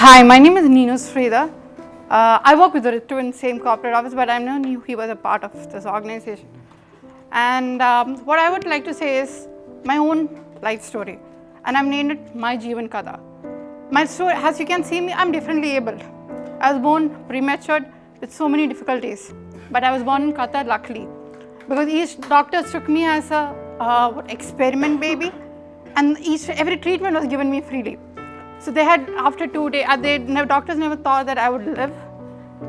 Hi, my name is Ninu Sreedhar. I work with Ritu in the same corporate office, but I never knew he was a part of this organization. And what I would like to say is my own life story, and I've named it My Jeevan Katha. My story, as you can see me, I'm differently abled. I was born premature with so many difficulties, but I was born in Qatar luckily, because each doctor took me as a experiment baby, and every treatment was given me freely. So they had, after 2 days, doctors never thought that I would live.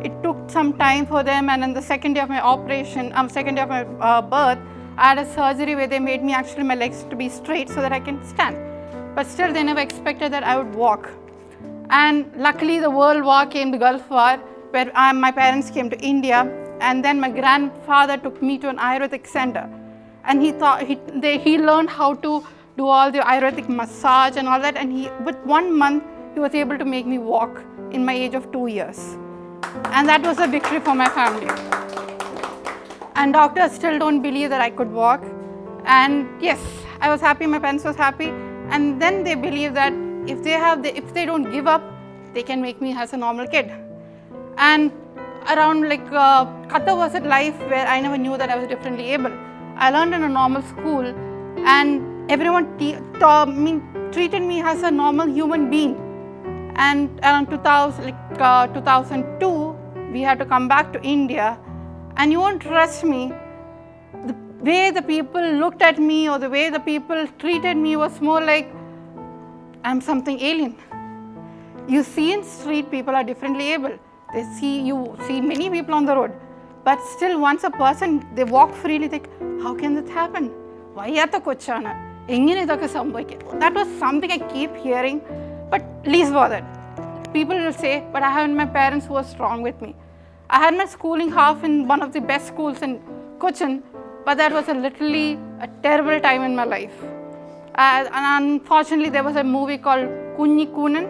It took some time for them, and on the second day of my operation, second day of my birth, I had a surgery where they made me actually my legs to be straight so that I can stand. But still, they never expected that I would walk. And luckily, the World War came, the Gulf War, where my parents came to India, and then my grandfather took me to an Ayurvedic center, and he learned how to do all the Ayurvedic massage and all that, and with 1 month, he was able to make me walk in my age of 2 years. And that was a victory for my family. And doctors still don't believe that I could walk. And yes, I was happy, my parents was happy, and then they believe that if they don't give up, they can make me as a normal kid. And around Qatar was a life where I never knew that I was differently able. I learned in a normal school, and everyone treated me as a normal human being. And around 2002, we had to come back to India, and you won't trust me, the way the people looked at me or the way the people treated me was more like I'm something alien. You see in street, people are differently able. You see many people on the road, but still once a person, they walk freely, think, how can this happen? Why are you kochana? That was something I keep hearing, but least bothered. People will say, but I had my parents who were strong with me. I had my schooling half in one of the best schools in Cochin, but that was literally a terrible time in my life. And unfortunately, there was a movie called Kunni Kunan.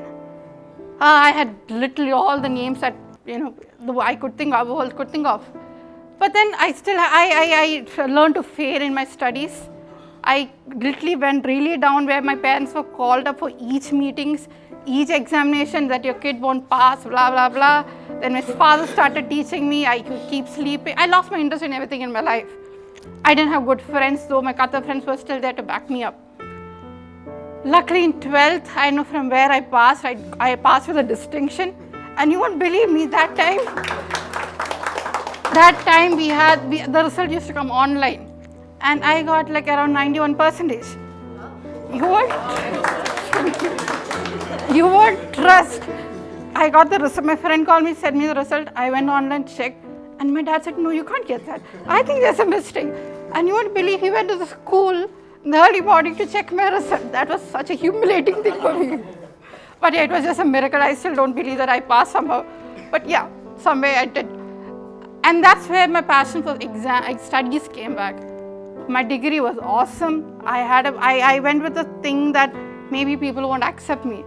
I had literally all the names that I could think of, the world could think of. But then I learned to fail in my studies. I literally went really down, where my parents were called up for each meetings, each examination, that your kid won't pass, blah, blah, blah. Then my father started teaching me, I could keep sleeping. I lost my interest in everything in my life. I didn't have good friends, though my Qatar friends were still there to back me up. Luckily in 12th, I know from where I passed. I passed with a distinction. And you won't believe me, that time the result used to come online. And I got around 91%. You won't trust. I got the result. My friend called me, sent me the result. I went online, checked, and my dad said, no, you can't get that. I think there's a mistake. And you won't believe, he went to the school in the early morning to check my result. That was such a humiliating thing for me. But yeah, it was just a miracle. I still don't believe that I passed somehow. But yeah, some way I did. And that's where my passion for studies came back. My degree was awesome. I went with the thing that maybe people won't accept me.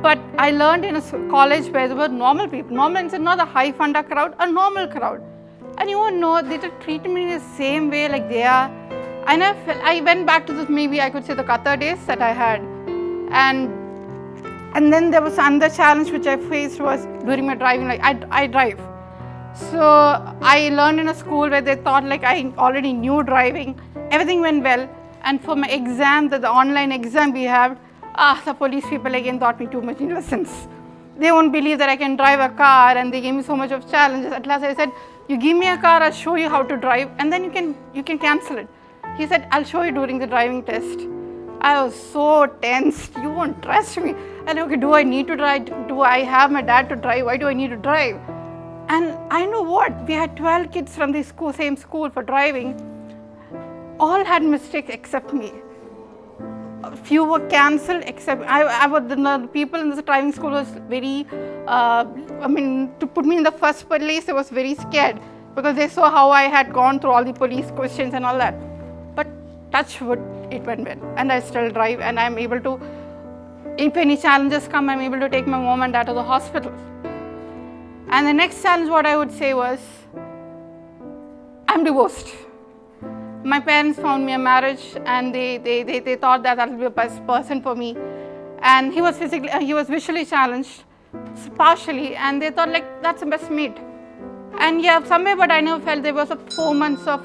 But I learned in a college where there were normal people. Normal means not a high funda crowd, a normal crowd. And you won't know, they treat me in the same way like they are. I went back to this, maybe I could say the Qatar days that I had. And then there was another challenge which I faced was during my driving. I drive. So I learned in a school where they thought I already knew driving. Everything went well. And for my exam, the online exam we have, the police people again taught me too much lessons. They won't believe that I can drive a car, and they gave me so much of challenges. At last I said, you give me a car, I'll show you how to drive, and then you can cancel it. He said, I'll show you during the driving test. I was so tense. You won't trust me. I said, okay, do I need to drive? Do I have my dad to drive? Why do I need to drive? And I know what, we had 12 kids from the same school for driving. All had mistakes except me. A few were cancelled except the people in this driving school was very, to put me in the first place, they was very scared, because they saw how I had gone through all the police questions and all that. But touch wood, it went well. And I still drive, and I'm able to, if any challenges come, I'm able to take my mom and dad to the hospital. And the next challenge, what I would say was, I'm divorced. My parents found me a marriage, and they thought that will be the best person for me. And he was visually challenged. partially, and they thought like that's the best mate. And yeah, somewhere, but I never felt there was a 4 months of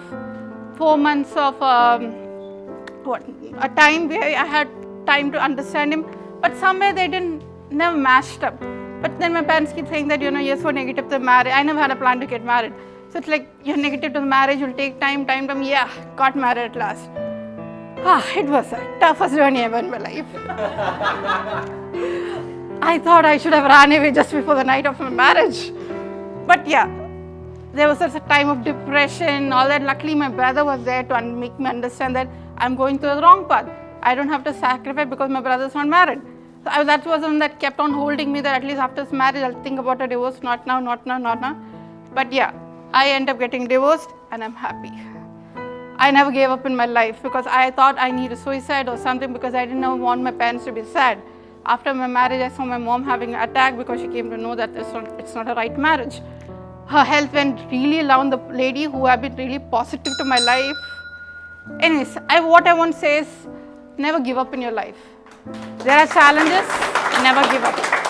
a time where I had time to understand him, but somewhere they never matched up. But then my parents keep saying that, you're so negative to marriage. I never had a plan to get married. So it's like, you're negative to the marriage, you'll take time. Yeah, got married at last. It was the toughest journey ever in my life. I thought I should have run away just before the night of my marriage. But yeah, there was such a time of depression, all that. Luckily, my brother was there to make me understand that I'm going through the wrong path. I don't have to sacrifice because my brother's not married. So that was one that kept on holding me that at least after this marriage, I'll think about a divorce. Not now. But yeah, I end up getting divorced and I'm happy. I never gave up in my life because I thought I needed suicide or something because I didn't want my parents to be sad. After my marriage, I saw my mom having an attack because she came to know that it's not a right marriage. Her health went really down. The lady who had been really positive to my life. Anyways, what I want to say is never give up in your life. There are challenges, never give up.